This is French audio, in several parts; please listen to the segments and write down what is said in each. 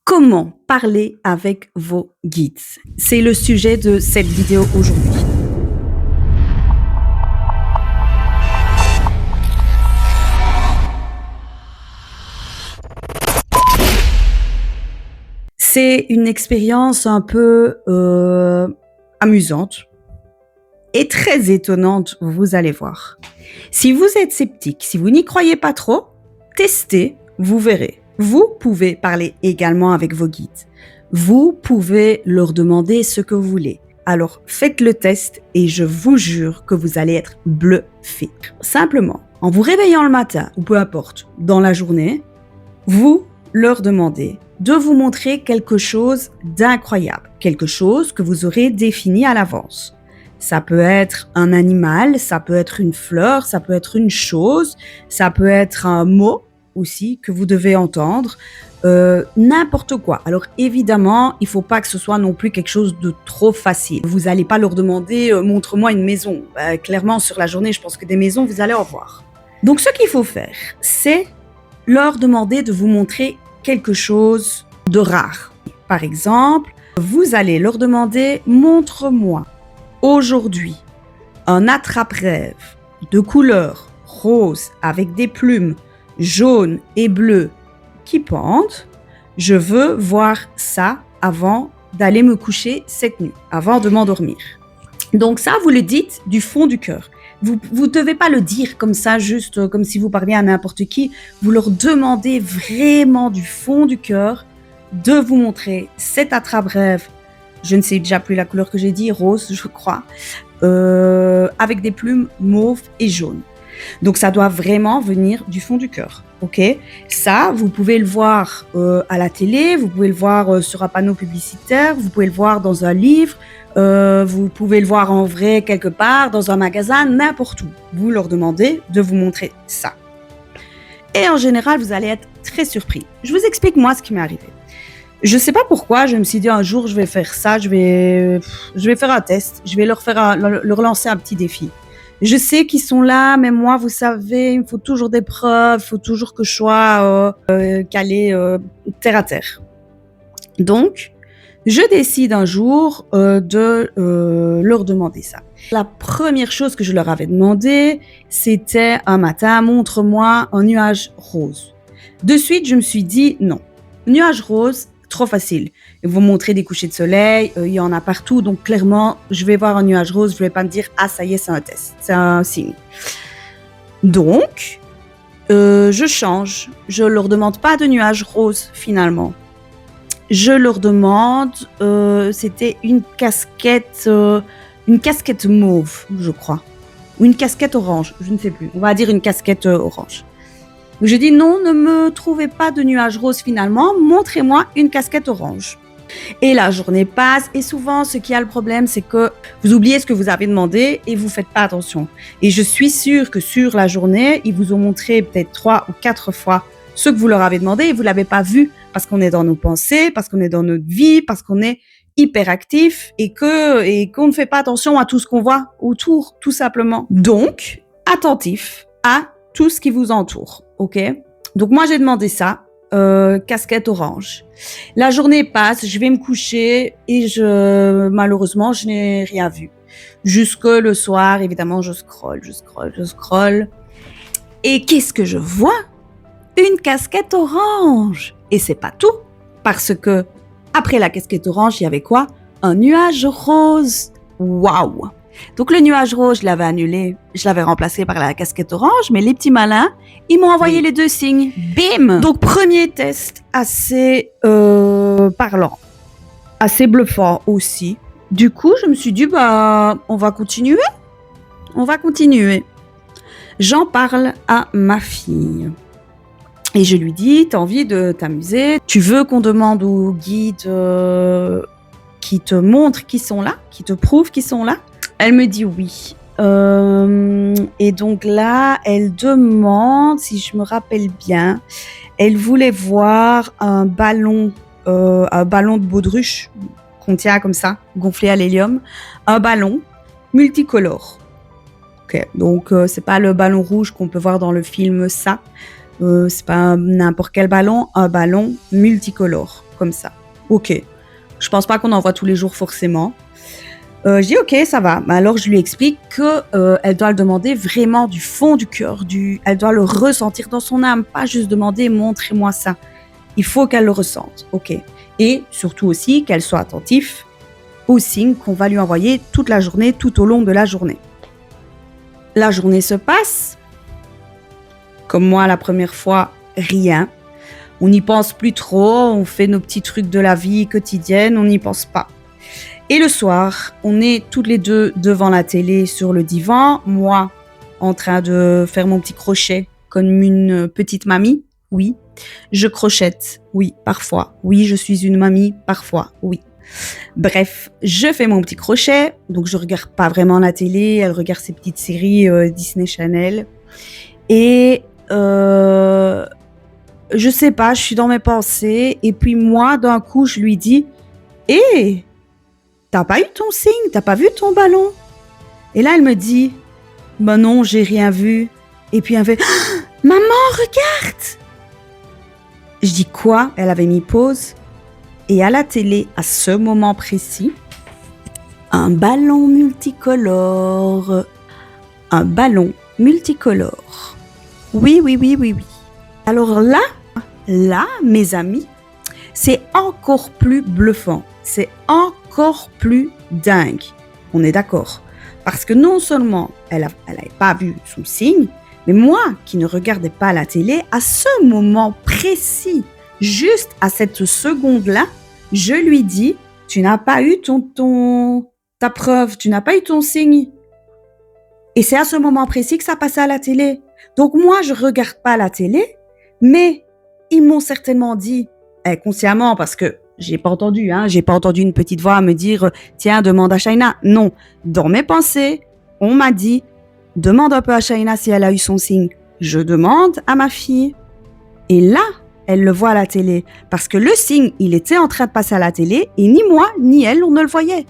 Comment parler avec vos guides? C'est le sujet de cette vidéo aujourd'hui. C'est une expérience un peu amusante et très étonnante, vous allez voir. Si vous êtes sceptique, si vous n'y croyez pas trop, testez, vous verrez. Vous pouvez parler également avec vos guides. Vous pouvez leur demander ce que vous voulez. Alors faites le test et je vous jure que vous allez être bluffé. Simplement, en vous réveillant le matin ou peu importe, dans la journée, vous leur demandez de vous montrer quelque chose d'incroyable, quelque chose que vous aurez défini à l'avance. Ça peut être un animal, ça peut être une fleur, ça peut être une chose, ça peut être un mot aussi que vous devez entendre, n'importe quoi. Alors évidemment, il ne faut pas que ce soit non plus quelque chose de trop facile. Vous n'allez pas leur demander montre-moi une maison. Clairement, sur la journée, je pense que des maisons, vous allez en voir. Donc ce qu'il faut faire, c'est leur demander de vous montrer quelque chose de rare. Par exemple, vous allez leur demander montre-moi aujourd'hui un attrape-rêve de couleur rose avec des plumes jaunes et bleues qui pendent. Je veux voir ça avant d'aller me coucher cette nuit, avant de m'endormir. Donc ça, vous le dites du fond du cœur. Vous ne devez pas le dire comme ça, juste comme si vous parliez à n'importe qui. Vous leur demandez vraiment du fond du cœur de vous montrer cet attrape-rêve. Je ne sais déjà plus la couleur que j'ai dit, rose, je crois, avec des plumes mauves et jaunes. Donc ça doit vraiment venir du fond du cœur, ok? Ça, vous pouvez le voir à la télé, vous pouvez le voir sur un panneau publicitaire, vous pouvez le voir dans un livre, vous pouvez le voir en vrai quelque part, dans un magasin, n'importe où. Vous leur demandez de vous montrer ça. Et en général, vous allez être très surpris. Je vous explique moi ce qui m'est arrivé. Je ne sais pas pourquoi, je me suis dit un jour je vais faire ça, je vais faire un test, je vais leur lancer un petit défi. Je sais qu'ils sont là, mais moi, vous savez, il me faut toujours des preuves, il faut toujours que je sois calé terre à terre. Donc, je décide un jour de leur demander ça. La première chose que je leur avais demandé, c'était un matin, montre-moi un nuage rose. De suite, je me suis dit non, nuage rose, trop facile. Ils vont montrer des couchers de soleil, il y en a partout, donc clairement, je vais voir un nuage rose, je vais pas me dire « Ah, ça y est, c'est un test, c'est un signe ». Donc, je change. Je leur demande pas de nuage rose, finalement. Je leur demande, c'était une casquette mauve, je crois. Ou une casquette orange, je ne sais plus. On va dire une casquette orange. Je dis non, ne me trouvez pas de nuage rose finalement, montrez-moi une casquette orange. Et la journée passe et souvent ce qui a le problème c'est que vous oubliez ce que vous avez demandé et vous faites pas attention. Et je suis sûre que sur la journée, ils vous ont montré peut-être 3 ou 4 fois ce que vous leur avez demandé et vous l'avez pas vu parce qu'on est dans nos pensées, parce qu'on est dans notre vie, parce qu'on est hyperactif et qu'on ne fait pas attention à tout ce qu'on voit autour tout simplement. Donc, attentif à tout ce qui vous entoure. Ok, donc moi j'ai demandé ça, casquette orange. La journée passe, je vais me coucher et malheureusement je n'ai rien vu. Jusque le soir, évidemment, je scrolle. Et qu'est-ce que je vois? Une casquette orange. Et c'est pas tout, parce que après la casquette orange, il y avait quoi? Un nuage rose. Waouh! Donc le nuage rose, je l'avais annulé, je l'avais remplacé par la casquette orange, mais les petits malins, ils m'ont envoyé les deux signes. Bim! Donc premier test assez parlant, assez bluffant aussi. Du coup, je me suis dit, on va continuer. J'en parle à ma fille. Et je lui dis, t'as envie de t'amuser? Tu veux qu'on demande aux guides qui te montrent qu'ils sont là, qui te prouvent qu'ils sont là? Elle me dit oui. Et donc là, elle demande, si je me rappelle bien, elle voulait voir un ballon de baudruche qu'on tient comme ça, gonflé à l'hélium, un ballon multicolore. Ok, donc c'est pas le ballon rouge qu'on peut voir dans le film Ça. C'est pas n'importe quel ballon, un ballon multicolore. comme ça. Ok. Je pense pas qu'on en voit tous les jours forcément. Je dis ok, ça va. Alors je lui explique que elle doit le demander vraiment du fond du cœur, elle doit le ressentir dans son âme, pas juste demander montrez-moi ça. Il faut qu'elle le ressente, ok. Et surtout aussi qu'elle soit attentive aux signes qu'on va lui envoyer toute la journée, tout au long de la journée. La journée se passe. Comme moi la première fois, rien. On n'y pense plus trop, on fait nos petits trucs de la vie quotidienne, on n'y pense pas. Et le soir, on est toutes les deux devant la télé sur le divan, moi en train de faire mon petit crochet comme une petite mamie, oui. Je crochette, oui, parfois. Oui, je suis une mamie, parfois, oui. Bref, je fais mon petit crochet, donc je regarde pas vraiment la télé, elle regarde ses petites séries Disney Channel. Et je sais pas, je suis dans mes pensées, et puis moi, d'un coup, je lui dis « Hé, t'as pas eu ton signe, t'as pas vu ton ballon ?» Et là, elle me dit « Bah non, j'ai rien vu. » Et puis elle fait « Maman, regarde !» Je dis quoi? Elle avait mis pause. Et à la télé, à ce moment précis, un ballon multicolore. Un ballon multicolore. Oui. Alors là, mes amis, c'est encore plus bluffant. C'est encore plus dingue. On est d'accord. Parce que non seulement elle n'avait pas vu son signe, mais moi, qui ne regardais pas la télé, à ce moment précis, juste à cette seconde-là, je lui dis « Tu n'as pas eu ta preuve, tu n'as pas eu ton signe. » Et c'est à ce moment précis que ça passait à la télé. Donc moi, je regarde pas la télé, mais ils m'ont certainement dit, consciemment, parce que j'ai pas entendu une petite voix me dire « Tiens, demande à Shaina. » Non, dans mes pensées, on m'a dit « Demande un peu à Shaina si elle a eu son signe. » Je demande à ma fille. Et là, elle le voit à la télé. Parce que le signe, il était en train de passer à la télé et ni moi, ni elle, on ne le voyait.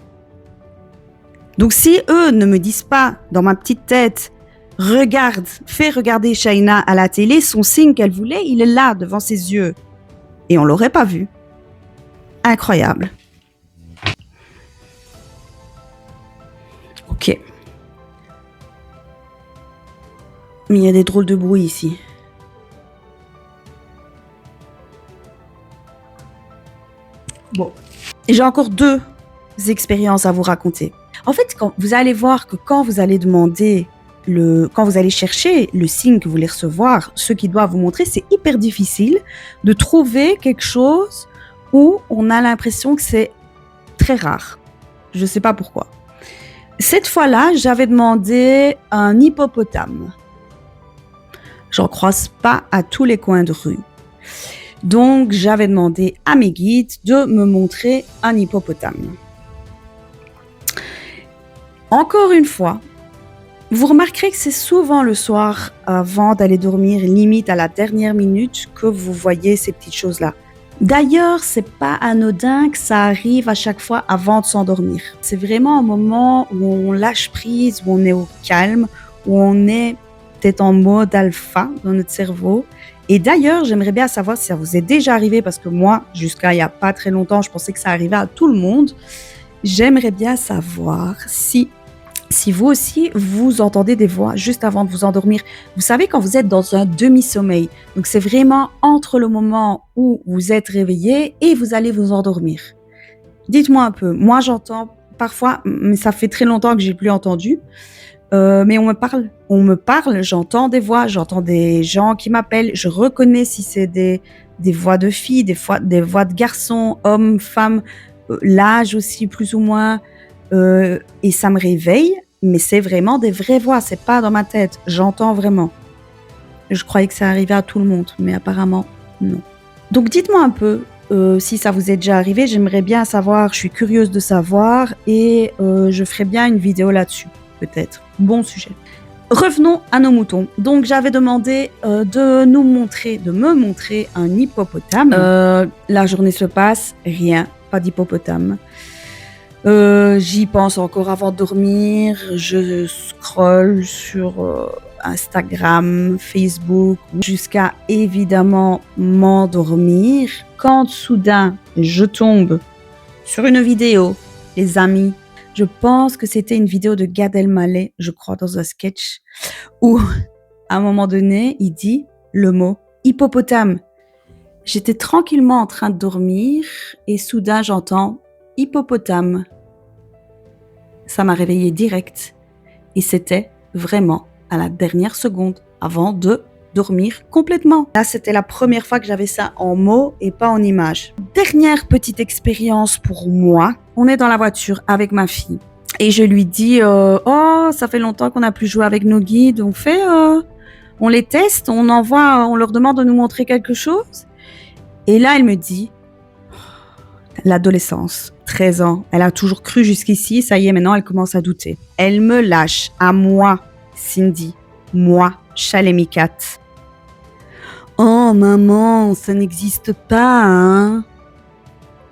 Donc si eux ne me disent pas, dans ma petite tête, regarde, fais regarder Shaina à la télé, son signe qu'elle voulait, il est là, devant ses yeux. Et on l'aurait pas vu. Incroyable. Ok. Mais il y a des drôles de bruit ici. Bon. J'ai encore 2 expériences à vous raconter. En fait, vous allez voir que quand vous allez quand vous allez chercher le signe que vous voulez recevoir, ce qui doit vous montrer, c'est hyper difficile de trouver quelque chose où on a l'impression que c'est très rare. Je ne sais pas pourquoi. Cette fois-là, j'avais demandé un hippopotame. J'en croise pas à tous les coins de rue. Donc, j'avais demandé à mes guides de me montrer un hippopotame. Encore une fois, vous remarquerez que c'est souvent le soir, avant d'aller dormir, limite à la dernière minute, que vous voyez ces petites choses-là. D'ailleurs, c'est pas anodin que ça arrive à chaque fois avant de s'endormir. C'est vraiment un moment où on lâche prise, où on est au calme, où on est peut-être en mode alpha dans notre cerveau. Et d'ailleurs, j'aimerais bien savoir si ça vous est déjà arrivé, parce que moi, jusqu'à il y a pas très longtemps, je pensais que ça arrivait à tout le monde. J'aimerais bien savoir si vous aussi, vous entendez des voix juste avant de vous endormir. Vous savez, quand vous êtes dans un demi-sommeil, donc c'est vraiment entre le moment où vous êtes réveillé et vous allez vous endormir. Dites-moi un peu. Moi, j'entends parfois, mais ça fait très longtemps que j'ai plus entendu, mais on me parle, j'entends des voix, j'entends des gens qui m'appellent, je reconnais si c'est des voix de filles, des voix de garçons, hommes, femmes, l'âge aussi plus ou moins, et ça me réveille, mais c'est vraiment des vraies voix, c'est pas dans ma tête, j'entends vraiment. Je croyais que ça arrivait à tout le monde, mais apparemment non. Donc dites-moi un peu si ça vous est déjà arrivé, j'aimerais bien savoir, je suis curieuse de savoir, et je ferai bien une vidéo là-dessus, peut-être. Bon sujet. Revenons à nos moutons. Donc j'avais demandé de me montrer un hippopotame. La journée se passe, rien, pas d'hippopotame. J'y pense encore avant de dormir. Je scrolle sur Instagram, Facebook, jusqu'à évidemment m'endormir. Quand soudain je tombe sur une vidéo, les amis, je pense que c'était une vidéo de Gad Elmaleh, je crois dans un sketch, où à un moment donné, il dit le mot hippopotame. J'étais tranquillement en train de dormir et soudain j'entends hippopotame. Ça m'a réveillée direct et c'était vraiment à la dernière seconde avant de dormir complètement. Là, c'était la première fois que j'avais ça en mots et pas en images. Dernière petite expérience pour moi. On est dans la voiture avec ma fille et je lui dis oh, ça fait longtemps qu'on n'a plus joué avec nos guides. On les teste, on leur demande de nous montrer quelque chose. Et là, elle me dit l'adolescence, 13 ans, elle a toujours cru jusqu'ici, ça y est, maintenant elle commence à douter. Elle me lâche à moi, Cindy, moi, Chalémicat. Oh maman, ça n'existe pas, hein?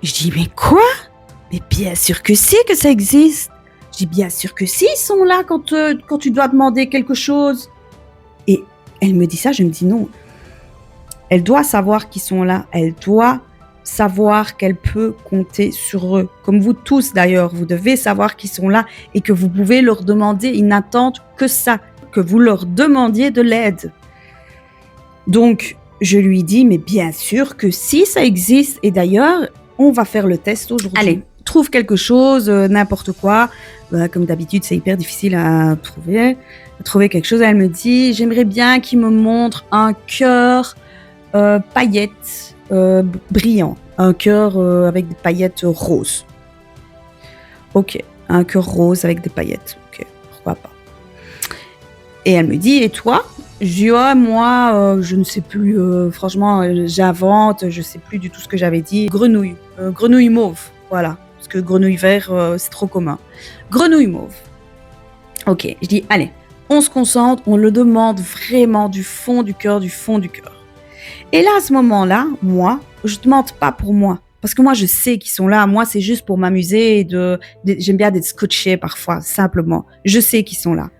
Je dis mais quoi? Mais bien sûr que si que ça existe. Je dis bien sûr que si, ils sont là quand tu dois demander quelque chose. Et elle me dit ça, je me dis non. Elle doit savoir qu'ils sont là, elle doit savoir qu'elle peut compter sur eux. Comme vous tous d'ailleurs, vous devez savoir qu'ils sont là et que vous pouvez leur demander, ils n'attendent que ça, que vous leur demandiez de l'aide. Donc, je lui dis, mais bien sûr que si ça existe, et d'ailleurs, on va faire le test aujourd'hui. Allez, trouve quelque chose, n'importe quoi. Comme d'habitude, c'est hyper difficile à trouver quelque chose. Elle me dit, j'aimerais bien qu'il me montre un cœur paillettes brillant, un cœur avec des paillettes roses. Ok, un cœur rose avec des paillettes. Ok, pourquoi pas. Et elle me dit, et toi? Je dis, oh, moi, je ne sais plus, franchement, j'invente, je ne sais plus du tout ce que j'avais dit. Grenouille mauve, voilà, parce que grenouille vert, c'est trop commun. Grenouille mauve. Ok, je dis, allez, on se concentre, on le demande vraiment du fond du cœur, du fond du cœur. Et là, à ce moment-là, moi, je ne demande pas pour moi. Parce que moi, je sais qu'ils sont là. Moi, c'est juste pour m'amuser. J'aime bien d'être scotché parfois, simplement. Je sais qu'ils sont là.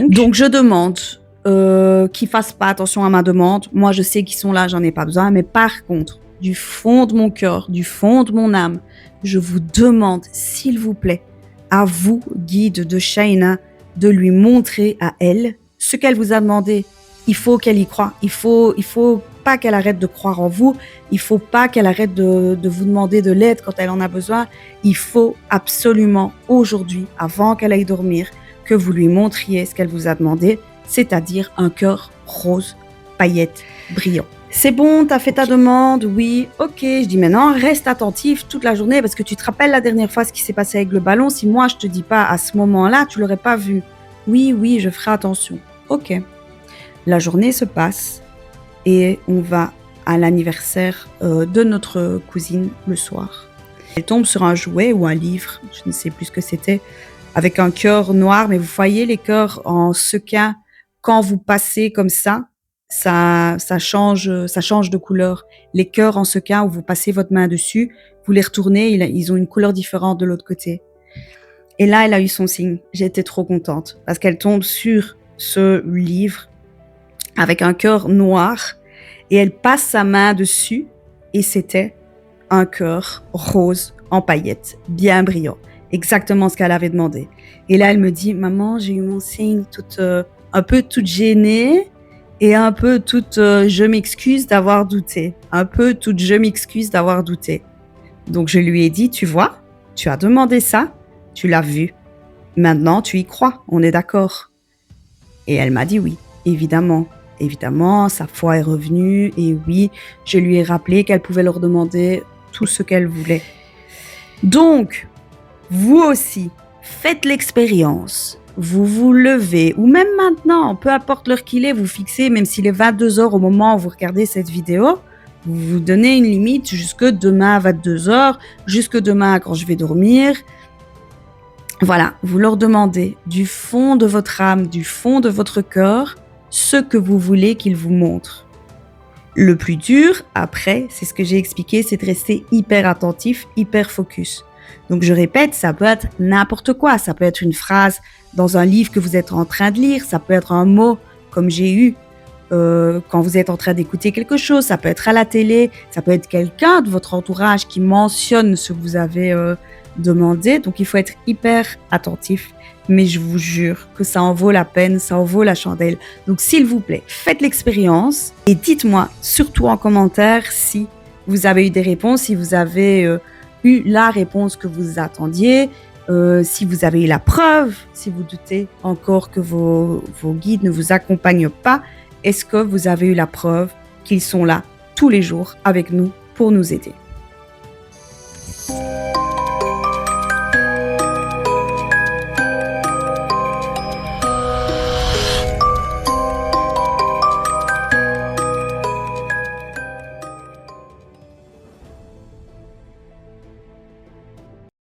Donc je demande qu'ils ne fassent pas attention à ma demande. Moi, je sais qu'ils sont là, j'en ai pas besoin. Mais par contre, du fond de mon cœur, du fond de mon âme, je vous demande, s'il vous plaît, à vous, guide de Shaina, de lui montrer à elle ce qu'elle vous a demandé. Il faut qu'elle y croie. Il faut pas qu'elle arrête de croire en vous. Il faut pas qu'elle arrête de vous demander de l'aide quand elle en a besoin. Il faut absolument aujourd'hui, avant qu'elle aille dormir, que vous lui montriez ce qu'elle vous a demandé, c'est-à-dire un cœur rose, paillettes, brillant. C'est bon, t'as fait ta demande, oui, ok. Je dis maintenant, reste attentif toute la journée parce que tu te rappelles la dernière fois ce qui s'est passé avec le ballon. Si moi je te dis pas à ce moment-là, tu l'aurais pas vu. Oui, je ferai attention. Ok. La journée se passe et on va à l'anniversaire de notre cousine le soir. Elle tombe sur un jouet ou un livre, je ne sais plus ce que c'était, avec un cœur noir. Mais vous voyez les cœurs en sequin, quand vous passez comme ça change de couleur. Les cœurs en sequin où vous passez votre main dessus, vous les retournez, ils ont une couleur différente de l'autre côté. Et là, elle a eu son signe. J'étais trop contente parce qu'elle tombe sur ce livre avec un cœur noir et elle passe sa main dessus et c'était un cœur rose en paillettes, bien brillant, exactement ce qu'elle avait demandé. Et là, elle me dit, maman, j'ai eu mon signe, un peu toute gênée et un peu toute je m'excuse d'avoir douté. Donc, je lui ai dit, tu vois, tu as demandé ça, tu l'as vu. Maintenant, tu y crois, on est d'accord. Et elle m'a dit oui, évidemment. Évidemment, sa foi est revenue et oui, je lui ai rappelé qu'elle pouvait leur demander tout ce qu'elle voulait. Donc, vous aussi, faites l'expérience. Vous vous levez, ou même maintenant, peu importe l'heure qu'il est, vous fixez, même s'il est 22h au moment où vous regardez cette vidéo, vous vous donnez une limite jusque demain à 22h, jusque demain quand je vais dormir. Voilà, vous leur demandez du fond de votre âme, du fond de votre cœur, ce que vous voulez qu'ils vous montrent. Le plus dur, après, c'est ce que j'ai expliqué, c'est de rester hyper attentif, hyper focus. Donc je répète, ça peut être n'importe quoi. Ça peut être une phrase dans un livre que vous êtes en train de lire. Ça peut être un mot comme j'ai eu quand vous êtes en train d'écouter quelque chose. Ça peut être à la télé. Ça peut être quelqu'un de votre entourage qui mentionne ce que vous avez demandé. Donc il faut être hyper attentif. Mais je vous jure que ça en vaut la peine, ça en vaut la chandelle. Donc s'il vous plaît, faites l'expérience et dites-moi surtout en commentaire si vous avez eu des réponses, si vous avez eu la réponse que vous attendiez, si vous avez eu la preuve, si vous doutez encore que vos guides ne vous accompagnent pas, est-ce que vous avez eu la preuve qu'ils sont là tous les jours avec nous pour nous aider?